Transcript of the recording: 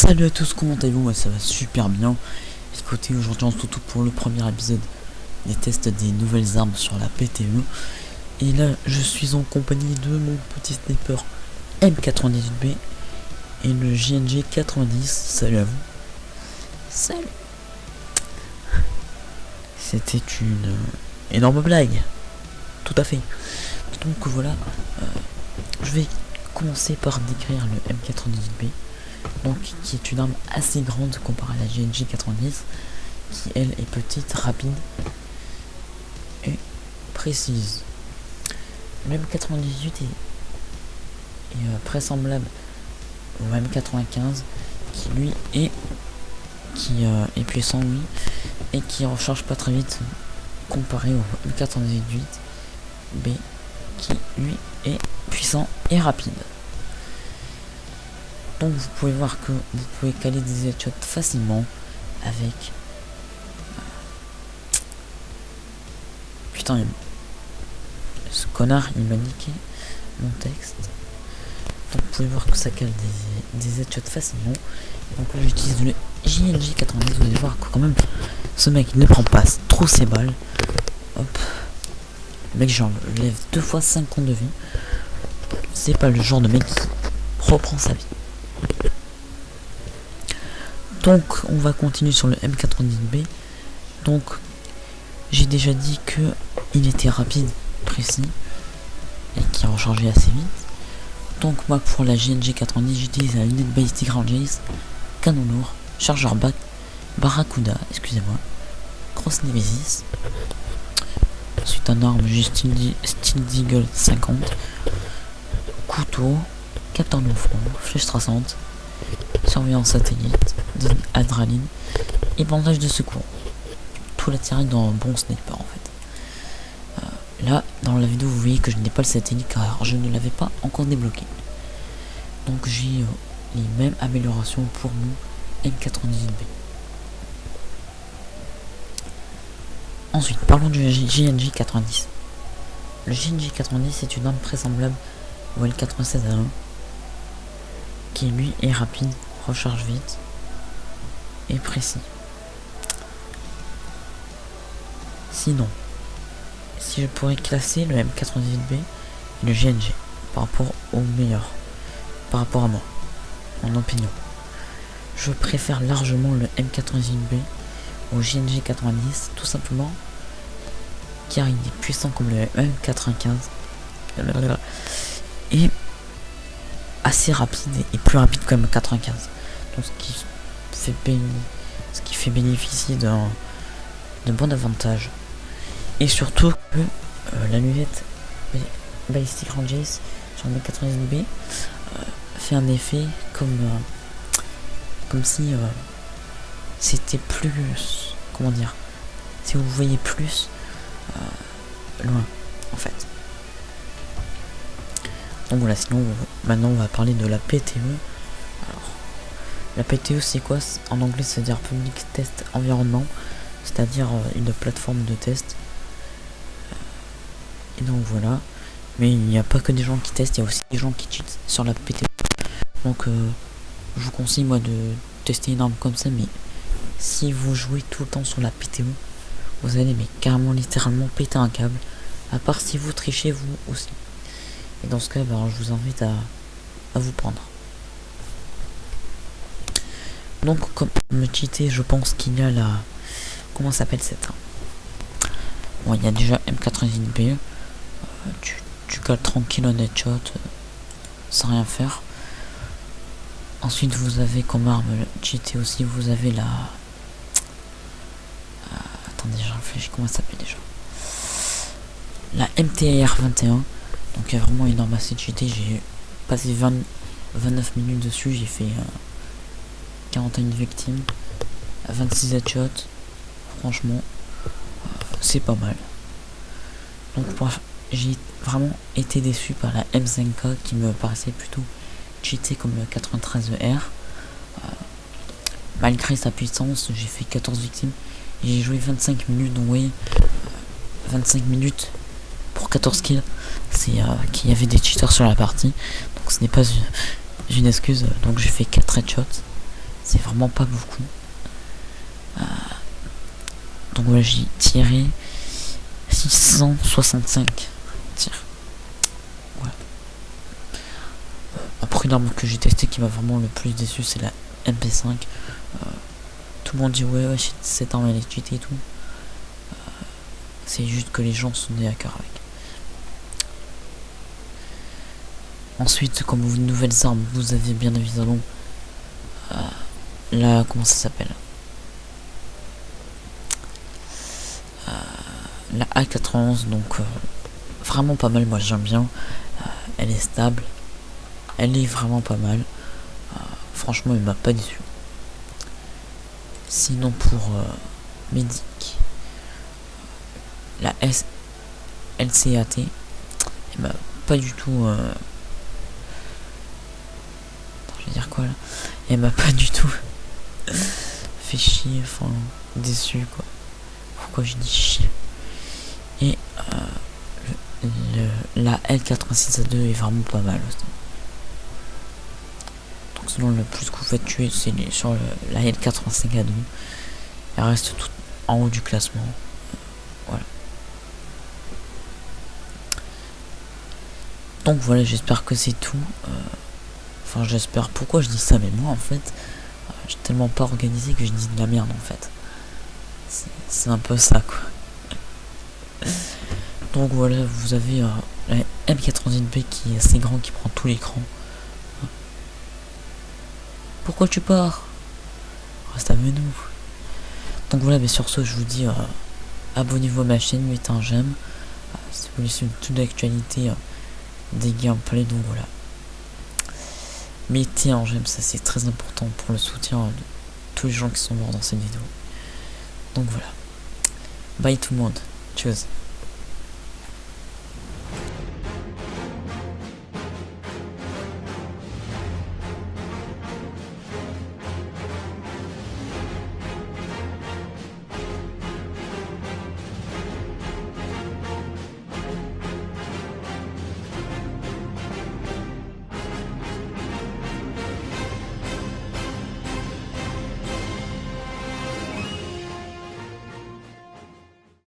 Salut à tous, comment allez-vous? Moi ça va super bien. Écoutez, aujourd'hui on se retrouve pour le premier épisode des tests des nouvelles armes sur la PTE. Et là je suis en compagnie de mon petit sniper M98B et le JNG 90. Salut à vous. Salut. C'était une énorme blague. Tout à fait. Donc voilà, je vais commencer par décrire le M98B. Donc qui est une arme assez grande comparée à la JNG 90, qui elle est petite, rapide et précise. Le M98 est très semblable au M95, qui lui est puissant, oui, et qui recharge pas très vite comparé au M98B, qui lui est puissant et rapide. Donc vous pouvez voir que vous pouvez caler des headshots facilement avec... Putain, ce connard il m'a niqué mon texte. Donc vous pouvez voir que ça cale des headshots facilement. Donc là j'utilise le JNG 90, vous allez voir que quand même ce mec ne prend pas trop ses balles. Hop. Le mec j'enlève 2 fois 5 comptes de vie. C'est pas le genre de mec qui reprend sa vie. Donc on va continuer sur le M98B. Donc j'ai déjà dit que il était rapide, précis et qui rechargeait assez vite. Donc moi pour la JNG 90 j'utilise la lunette Ballistic Ranges, canon lourd, chargeur bac, Barracuda, excusez-moi, Cross Nemesis. Ensuite un arme Steel Deagle 50, couteau, capteur de mouvement, flèche traçante, surveillance satellite, adrénaline et bandage de secours. Tout l'attiré dans un bon sniper en fait. Là dans la vidéo vous voyez que je n'ai pas le satellite car je ne l'avais pas encore débloqué. Donc j'ai les mêmes améliorations pour mon M98B. Ensuite parlons du JNG 90. Le JNG 90 est une arme très semblable au L96A1 qui lui est rapide, recharge vite et précis. Sinon, si je pourrais classer le M98B et le JNG par rapport au meilleur, par rapport à moi, en opinion, je préfère largement le M98B au JNG 90, tout simplement car il est puissant comme le M95 et assez rapide et plus rapide que le M95. Donc ce qui fait bénéficier d'un bon avantage. Et surtout que la lunette Ballistic Ranges sur le M98B fait un effet comme si c'était plus, comment dire, si vous voyez plus loin en fait. Donc voilà, sinon maintenant on va parler de la PTE. Alors la PTE c'est quoi? En anglais ça veut dire Public Test Environment, c'est-à-dire une plateforme de test. Et donc voilà, mais il n'y a pas que des gens qui testent, il y a aussi des gens qui cheatent sur la PTE. Donc je vous conseille moi de tester une arme comme ça, mais si vous jouez tout le temps sur la PTE, vous allez mais carrément littéralement péter un câble, à part si vous trichez vous aussi. Et dans ce cas, ben, je vous invite à vous prendre. Donc comme me cheater, je pense qu'il y a la... Comment s'appelle cette arme? Bon, il y a déjà M98B. Tu cales tranquille un headshot sans rien faire. Ensuite vous avez comme arme cheaté aussi, vous avez la... attendez, je réfléchis, comment ça s'appelle déjà? La MTR 21. Donc il y a vraiment une arme assez cheatée. J'ai passé 29 minutes dessus, j'ai fait 41 victimes, 26 headshots. Franchement c'est pas mal. Donc j'ai vraiment été déçu par la M5K qui me paraissait plutôt cheatée comme le 93ER. Malgré sa puissance, j'ai fait 14 victimes et j'ai joué 25 minutes. Donc oui, 25 minutes pour 14 kills, c'est qu'il y avait des cheaters sur la partie, donc ce n'est pas une excuse. Donc j'ai fait 4 headshots C'est vraiment pas beaucoup. Donc voilà, j'ai tiré 665 tirs. Voilà. Après l'arme que j'ai testé qui m'a vraiment le plus déçu, c'est la MP5. Tout le monde dit ouais cette arme elle est cheatée et tout. C'est juste que les gens sont des hackers avec. Ensuite, comme nouvelles armes, vous avez bien évidemment la, comment ça s'appelle, la A91, donc vraiment pas mal, moi j'aime bien. Elle est stable, elle est vraiment pas mal. Franchement, elle m'a pas déçu. Sinon pour Medic, la LCAT, elle m'a pas du tout je vais dire quoi là, elle m'a pas du tout fait chier, enfin déçu quoi. Pourquoi je dis chier. Et la L86A2 est vraiment pas mal aussi. Donc selon le plus que vous faites tuer, c'est sur la L85A2. Elle reste tout en haut du classement. Voilà. Donc voilà, j'espère que c'est tout. Enfin j'espère, pourquoi je dis ça, mais moi en fait j'ai tellement pas organisé que je dis de la merde en fait. C'est un peu ça quoi. Donc voilà, vous avez la M90B qui est assez grand, qui prend tout l'écran. Pourquoi tu pars? Reste avec nous. Donc voilà, mais sur ce je vous dis abonnez-vous à ma chaîne, mettez un j'aime si vous voulez suivre toute l'actualité des gameplays. Donc voilà, mettez un j'aime, ça c'est très important pour le soutien de tous les gens qui sont morts dans cette vidéo. Donc voilà, bye tout le monde, tchuss.